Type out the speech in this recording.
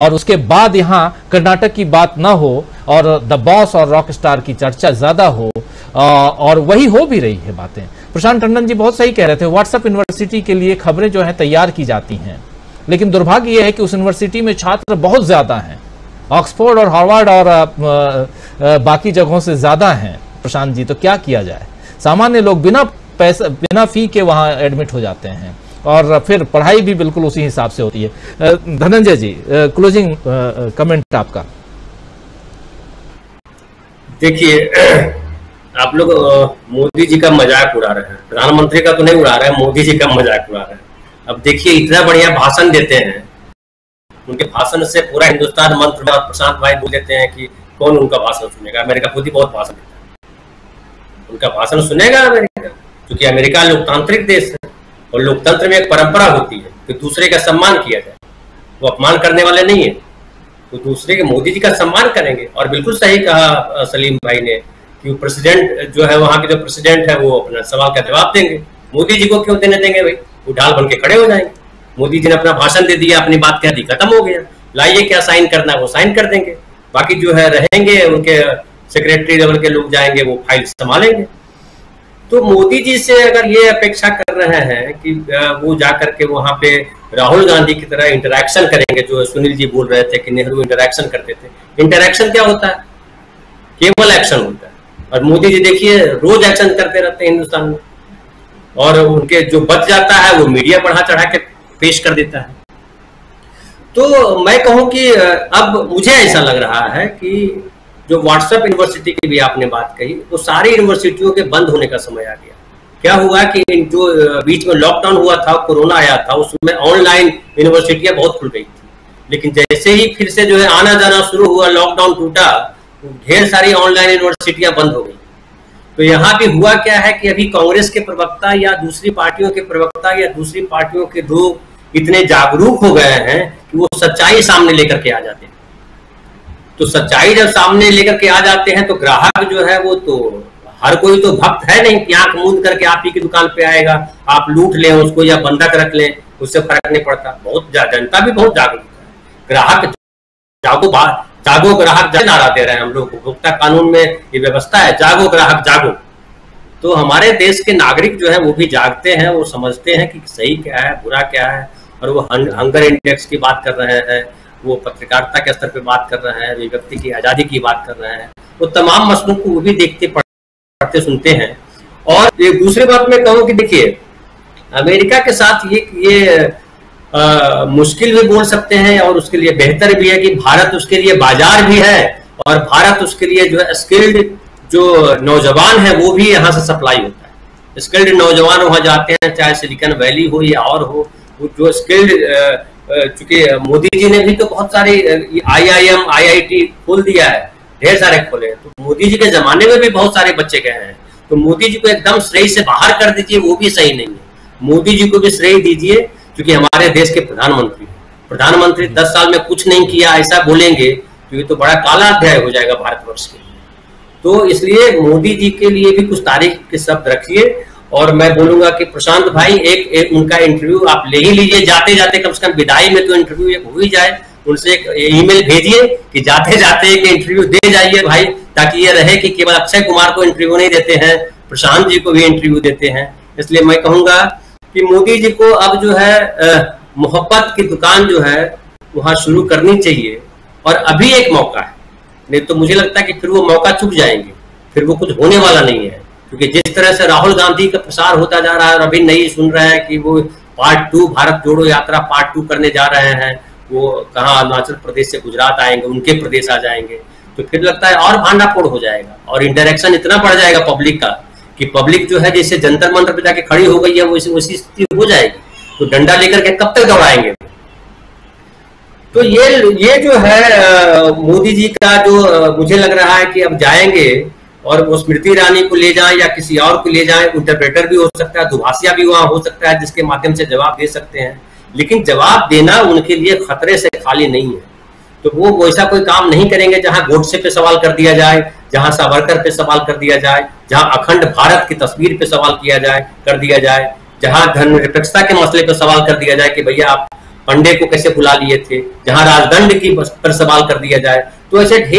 और उसके बाद यहाँ कर्नाटक की बात ना हो और द बॉस और रॉक स्टार की चर्चा ज्यादा हो, और वही हो भी रही है बातें। प्रशांत टंडन जी बहुत सही कह रहे थे, व्हाट्सएप यूनिवर्सिटी के लिए खबरें जो है तैयार की जाती हैं, लेकिन दुर्भाग्य यह है कि उस यूनिवर्सिटी में छात्र बहुत ज्यादा हैं, ऑक्सफोर्ड और हार्वर्ड और बाकी जगहों से ज्यादा हैं। प्रशांत जी, तो क्या किया जाए? सामान्य लोग बिना पैसा बिना फी के वहां एडमिट हो जाते हैं और फिर पढ़ाई भी बिल्कुल उसी हिसाब से होती है। धनंजय जी, क्लोजिंग कमेंट आपका। देखिए, आप लोग मोदी जी का मजाक उड़ा रहे हैं, प्रधानमंत्री का तो नहीं उड़ा रहे हैं, मोदी जी का मजाक उड़ा रहे हैं। अब देखिए, इतना बढ़िया भाषण देते हैं, उनके भाषण से पूरा हिंदुस्तान मंत्र में प्रशांत भाई बोल देते हैं कि कौन उनका भाषण सुनेगा। अमेरिका खुद ही बहुत भाषण देता है, उनका भाषण सुनेगा अमेरिका? क्योंकि अमेरिका लोकतांत्रिक देश है और लोकतंत्र में एक परंपरा होती है कि दूसरे का सम्मान किया जाए, वो अपमान करने वाले नहीं है, तो दूसरे के मोदी जी का सम्मान करेंगे। और बिल्कुल सही कहा सलीम भाई ने कि प्रेसिडेंट जो है, वहां के जो प्रेसिडेंट है, वो अपना सवाल का जवाब देंगे। मोदी जी को क्यों देने देंगे भाई? वो ढाल बन के खड़े हो जाएंगे। मोदी जी ने अपना भाषण दे दिया, अपनी बात कह दी, खत्म हो गया। लाइए क्या साइन करना है वो साइन कर देंगे, बाकी जो है रहेंगे उनके सेक्रेटरी लेवल के लोग जाएंगे, वो फाइल संभालेंगे। तो मोदी जी से अगर ये अपेक्षा कर रहे हैं कि वो जाकर के वहां पे राहुल गांधी की तरह इंटरैक्शन करेंगे, जो सुनील जी बोल रहे थे कि नेहरू इंटरैक्शन करते थे, इंटरैक्शन क्या होता है? केवल एक्शन होता है। और मोदी जी देखिए रोज एक्शन करते रहते हैं हिंदुस्तान में, और उनके जो बच जाता है वो मीडिया बढ़ा चढ़ा के पेश कर देता है। तो मैं कहूं कि अब मुझे ऐसा लग रहा है कि जो व्हाट्सएप यूनिवर्सिटी की भी आपने बात कही, वो सारी यूनिवर्सिटियों के बंद होने का समय आ गया। क्या हुआ कि जो बीच में लॉकडाउन हुआ था, कोरोना आया था, उसमें ऑनलाइन यूनिवर्सिटियां बहुत खुल गई थी, लेकिन जैसे ही फिर से जो है आना जाना शुरू हुआ, लॉकडाउन टूटा, ढेर सारी ऑनलाइन यूनिवर्सिटियां बंद हो गई। तो यहाँ भी हुआ क्या है कि अभी कांग्रेस के प्रवक्ता या दूसरी पार्टियों के प्रवक्ता या दूसरी पार्टियों के लोग इतने जागरूक हो गए हैं कि वो सच्चाई सामने लेकर के आ जाते हैं। तो सच्चाई जब सामने लेकर के आ जाते हैं तो ग्राहक जो है, वो तो हर कोई तो भक्त है नहीं कि आंख मूंद करके आप ही की दुकान पे आएगा, आप लूट लें उसको या बंधक रख लें, उससे फर्क नहीं पड़ता। बहुत जनता भी बहुत जागरूक है। ग्राहक जागो ग्राहक नारा दे रहे हैं हम लोग, उपभोक्ता कानून में ये व्यवस्था है, जागो ग्राहक जागो। तो हमारे देश के नागरिक जो है वो भी जागते हैं, वो समझते हैं कि सही क्या है, बुरा क्या है, और वो हंगर इंडेक्स की बात कर रहे हैं, वो पत्रकारिता के स्तर पे बात कर रहे हैं, व्यक्ति की आजादी की बात कर रहे हैं, वो तमाम मसलों को वो भी देखते पढ़ते सुनते हैं। और एक दूसरी बात मैं कहूँ कि देखिए, अमेरिका के साथ ये मुश्किल भी बोल सकते हैं और उसके लिए बेहतर भी है कि भारत उसके लिए बाजार भी है, और भारत उसके लिए जो है स्किल्ड जो नौजवान है वो भी यहाँ से सप्लाई होता है। स्किल्ड नौजवान वहाँ जाते हैं, चाहे सिलिकॉन वैली हो या और हो, जो स्किल्ड, चूंकि मोदी जी ने भी तो बहुत सारे IIM IIT खोल दिया है, ढेर सारे खोले हैं। तो मोदी जी के जमाने में भी बहुत सारे बच्चे गए हैं। तो मोदी जी को एकदम श्रेय से बाहर कर दीजिए, वो भी सही नहीं है। मोदी जी को भी श्रेय दीजिए, क्योंकि हमारे देश के प्रधानमंत्री 10 साल में कुछ नहीं किया ऐसा बोलेंगे तो ये तो बड़ा काला अध्याय हो जाएगा भारतवर्ष के लिए। तो इसलिए मोदी जी के लिए भी कुछ तारीख के शब्द रखिए। और मैं बोलूंगा कि प्रशांत भाई एक उनका इंटरव्यू आप ले ही लीजिए, जाते जाते कम से कम विदाई में तो इंटरव्यू एक हो ही जाए। उनसे एक ईमेल भेजिए कि जाते जाते एक इंटरव्यू दे जाइए भाई, ताकि ये रहे कि केवल अक्षय कुमार को इंटरव्यू नहीं देते हैं, प्रशांत जी को भी इंटरव्यू देते हैं। इसलिए मैं कहूंगा कि मोदी जी को अब जो है मोहब्बत की दुकान जो है वहां शुरू करनी चाहिए, और अभी एक मौका है, नहीं तो मुझे लगता है कि फिर वो मौका चूक जाएंगे, फिर वो कुछ होने वाला नहीं है। क्योंकि जिस तरह से राहुल गांधी का प्रसार होता जा रहा है, और अभी नहीं सुन रहे हैं कि वो पार्ट 2 भारत जोड़ो यात्रा पार्ट 2 करने जा रहे हैं, वो कहाँ अरुणाचल प्रदेश से गुजरात आएंगे, उनके प्रदेश आ जाएंगे, तो फिर लगता है और भांडाफोड़ हो जाएगा और इंटरेक्शन इतना बढ़ जाएगा पब्लिक का कि पब्लिक जो है जैसे जंतर मंतर पे जाके खड़ी हो गई है वैसी स्थिति हो जाएगी। तो डंडा लेकर के कब तक दौड़ाएंगे? तो ये जो है मोदी जी का जो मुझे लग रहा है कि अब जाएंगे और वो स्मृति ईरानी को ले जाएं या किसी और को ले जाएं, इंटरप्रेटर भी हो सकता है, दुभाषिया भी वहां हो सकता है जिसके माध्यम से जवाब दे सकते हैं, लेकिन जवाब देना उनके लिए खतरे से खाली नहीं है। तो वो वैसा कोई काम नहीं करेंगे जहां गोडसे पे सवाल कर दिया जाए, जहां सावरकर पे सवाल कर दिया जाए, जहां अखंड भारत की तस्वीर पे सवाल कर दिया जाए, जहां धर्मनिरपेक्षता के मसले पे सवाल कर दिया जाए कि भैया आप पांडे को कैसे बुला लिए थे, जहां राजदंड की पर सवाल कर दिया जाए। तो ऐसे ढेर